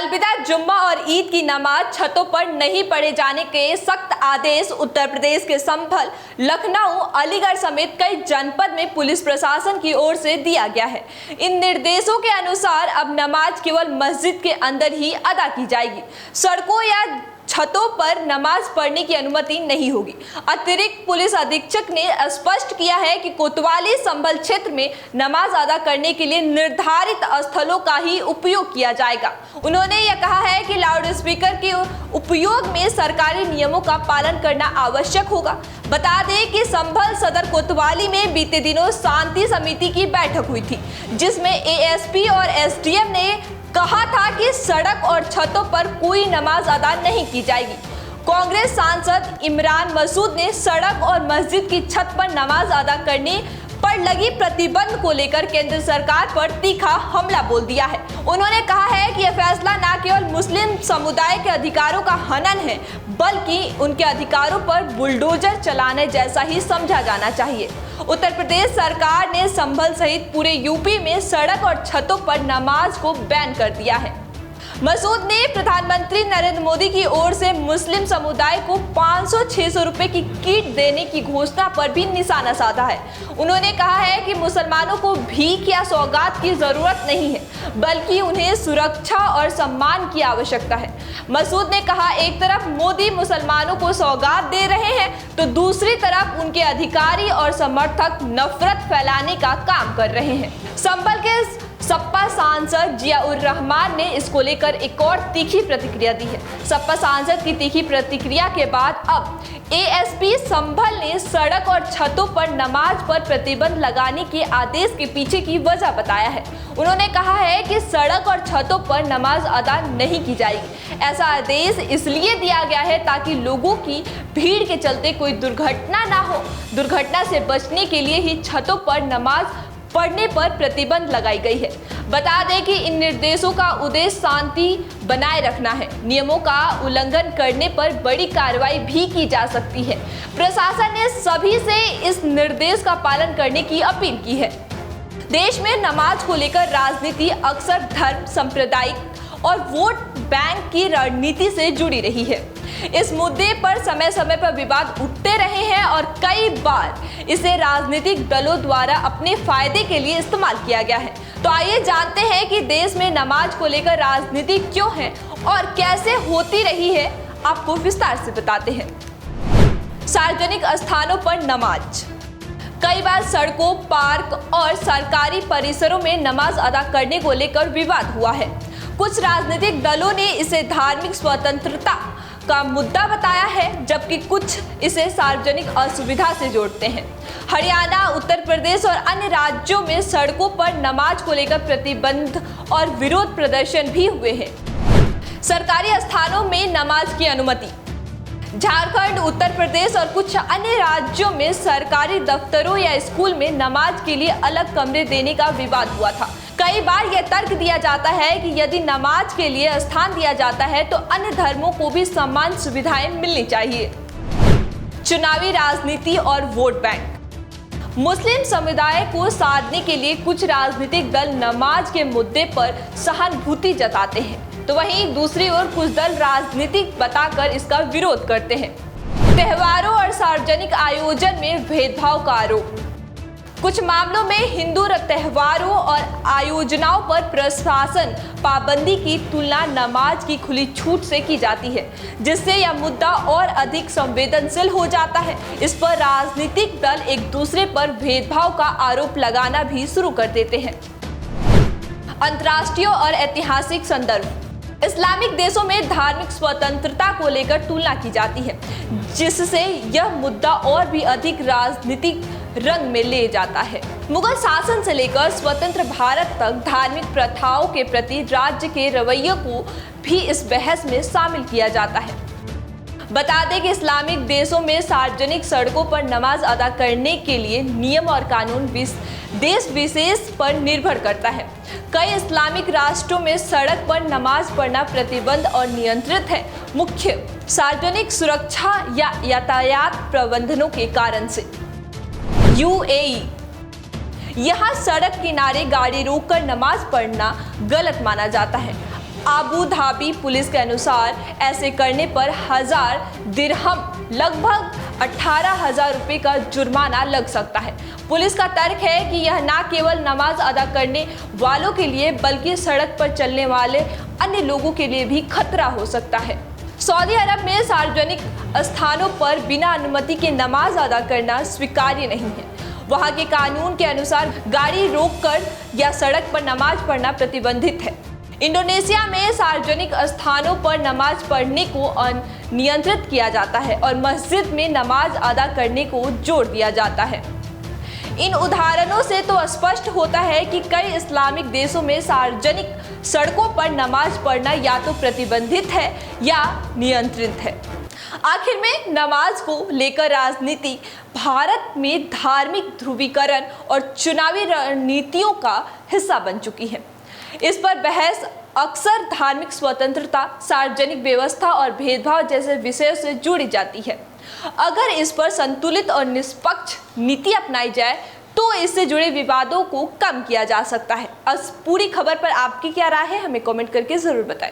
अलविदा जुम्मा और ईद की नमाज छतों पर नहीं पढ़े जाने के सख्त आदेश उत्तर प्रदेश के संभल, लखनऊ, अलीगढ़ समेत कई जनपद में पुलिस प्रशासन की ओर से दिया गया है। इन निर्देशों के अनुसार अब नमाज केवल मस्जिद के अंदर ही अदा की जाएगी। सड़कों या छतों पर नमाज पढ़ने की अनुमति नहीं होगी। अतिरिक्त पुलिस अधीक्षक ने स्पष्ट किया है कि कोतवाली संभल क्षेत्र में नमाज अदा करने के लिए निर्धारित स्थलों का ही उपयोग किया जाएगा। उन्होंने यह कहा है कि लाउड स्पीकर के उपयोग में सरकारी नियमों का पालन करना आवश्यक होगा। बता दें कि संभल सदर कोतवाली में बीते दिनों शांति समिति की बैठक हुई थी, जिसमें एएसपी और एसडीएम ने कहा था कि सड़क और छतों पर कोई नमाज अदा नहीं की जाएगी। कांग्रेस सांसद इमरान मसूद ने सड़क और मस्जिद की छत पर नमाज अदा करने पर लगी प्रतिबंध को लेकर केंद्र सरकार पर तीखा हमला बोल दिया है। उन्होंने कहा है कि यह फैसला न केवल मुस्लिम समुदाय के अधिकारों का हनन है, बल्कि उनके अधिकारों पर बुलडोजर चलाने जैसा ही समझा जाना चाहिए। उत्तर प्रदेश सरकार ने संभल सहित पूरे यूपी में सड़क और छतों पर नमाज को बैन कर दिया है। मसूद ने प्रधानमंत्री नरेंद्र मोदी की ओर से मुस्लिम समुदाय को 500-600 रुपए की किट देने की घोषणा पर भी निशाना साधा है। उन्होंने कहा है कि मुसलमानों को भीख या सौगात की जरूरत नहीं है, बल्कि उन्हें सुरक्षा और सम्मान की आवश्यकता है। मसूद ने कहा, एक तरफ मोदी मुसलमानों को सौगात दे रहे हैं, तो दूसरी तरफ उनके अधिकारी और समर्थक नफरत फैलाने का काम कर रहे हैं। संभल के सपा सांसद जियाउर रहमान ने इसको लेकर एक और तीखी प्रतिक्रिया दी है। सपा सांसद की तीखी प्रतिक्रिया के बाद अब एएसपी संभल ने सड़क और छतों पर नमाज पर प्रतिबंध लगाने के आदेश के पीछे की वजह बताया है। उन्होंने कहा है कि सड़क और छतों पर नमाज अदा नहीं की जाएगी। ऐसा आदेश इसलिए दिया गया है ताकि लोगों की भीड़ के चलते कोई दुर्घटना ना हो। दुर्घटना से बचने के लिए ही छतों पर नमाज पढ़ने पर प्रतिबंध लगाई गई है। बता दें कि इन निर्देशों का उद्देश्य शांति बनाए रखना है। नियमों का उल्लंघन करने पर बड़ी कार्रवाई भी की जा सकती है। प्रशासन ने सभी से इस निर्देश का पालन करने की अपील की है। देश में नमाज को लेकर राजनीति अक्सर धर्म, सांप्रदायिक और वोट बैंक की रणनीति से जुड़ी रही है। इस मुद्दे पर समय समय पर विवाद उठते रहे हैं और कई बार इसे राजनीतिक दलों द्वारा अपने फायदे के लिए इस्तेमाल किया गया है। तो आइए जानते हैं कि देश में नमाज को लेकर राजनीति क्यों है और कैसे होती रही है। आपको विस्तार से बताते हैं। सार्वजनिक स्थानों पर नमाज। कई बार सड़कों, पार्क और सरकारी परिसरों में नमाज अदा करने को लेकर विवाद हुआ है। कुछ राजनीतिक दलों ने इसे धार्मिक स्वतंत्रता का मुद्दा बताया है, जबकि कुछ इसे सार्वजनिक असुविधा से जोड़ते हैं। हरियाणा, उत्तर प्रदेश और अन्य राज्यों में सड़कों पर नमाज को लेकर प्रतिबंध और विरोध प्रदर्शन भी हुए हैं। सरकारी स्थानों में नमाज की अनुमति। झारखंड, उत्तर प्रदेश और कुछ अन्य राज्यों में सरकारी दफ्तरों या स्कूल में नमाज के लिए अलग कमरे देने का विवाद हुआ था। कई बार यह तर्क दिया जाता है कि यदि नमाज के लिए स्थान दिया जाता है तो अन्य धर्मों को भी समान सुविधाएं मिलनी चाहिए। चुनावी राजनीति और वोट बैंक। मुस्लिम समुदाय को साधने के लिए कुछ राजनीतिक दल नमाज के मुद्दे पर सहानुभूति जताते हैं, तो वहीं दूसरी ओर कुछ दल राजनीतिक बताकर इसका विरोध करते हैं। त्योहारों और सार्वजनिक आयोजन में भेदभाव का आरोप। कुछ मामलों में हिंदू त्योहारों और आयोजनाओं पर प्रशासन पाबंदी की तुलना नमाज की खुली छूट से की जाती है, जिससे यह मुद्दा और अधिक संवेदनशील हो जाता है। इस पर राजनीतिक दल एक दूसरे पर भेदभाव का आरोप लगाना भी शुरू कर देते हैं। अंतर्राष्ट्रीय और ऐतिहासिक संदर्भ। इस्लामिक देशों में धार्मिक स्वतंत्रता को लेकर तुलना की जाती है, जिससे यह मुद्दा और भी अधिक राजनीतिक रंग में ले जाता है। मुगल शासन से लेकर स्वतंत्र भारत तक धार्मिक प्रथाओं के प्रति राज्य के रवैये को भी इस बहस में शामिल किया जाता है। बता दें कि इस्लामिक देशों में सार्वजनिक सड़कों पर नमाज अदा करने के लिए नियम और कानून देश विशेष पर निर्भर करता है। कई इस्लामिक राष्ट्रों में सड़क पर नमाज पढ़ना प्रतिबंध और नियंत्रित है, मुख्य सार्वजनिक सुरक्षा या यातायात प्रबंधनों के कारण से। यूएई। यहाँ सड़क किनारे गाड़ी रोककर नमाज पढ़ना गलत माना जाता है। आबू धाबी पुलिस के अनुसार ऐसे करने पर 1000 दिरहम लगभग 18,000 रुपए का जुर्माना लग सकता है। पुलिस का तर्क है कि यह न केवल नमाज अदा करने वालों के लिए बल्कि सड़क पर चलने वाले अन्य लोगों के लिए भी खतरा हो सकता है। सऊदी अरब में सार्वजनिक स्थानों पर बिना अनुमति के नमाज अदा करना स्वीकार्य नहीं है। वहां के कानून के अनुसार गाड़ी रोककर या सड़क पर नमाज पढ़ना प्रतिबंधित है। इंडोनेशिया में सार्वजनिक स्थानों पर नमाज पढ़ने को नियंत्रित किया जाता है और मस्जिद में नमाज अदा करने को जोर दिया जाता है। इन उदाहरणों से तो स्पष्ट होता है कि कई इस्लामिक देशों में सार्वजनिक सड़कों पर नमाज पढ़ना या तो प्रतिबंधित है या नियंत्रित है। आखिर में नमाज को लेकर राजनीति भारत में धार्मिक ध्रुवीकरण और चुनावी रणनीतियों का हिस्सा बन चुकी है। इस पर बहस अक्सर धार्मिक स्वतंत्रता, सार्वजनिक व्यवस्था और भेदभाव जैसे विषयों से जुड़ी जाती है। अगर इस पर संतुलित और निष्पक्ष नीति अपनाई जाए तो इससे जुड़े विवादों को कम किया जा सकता है। इस पूरी खबर पर आपकी क्या राय है, हमें कमेंट करके जरूर बताएं।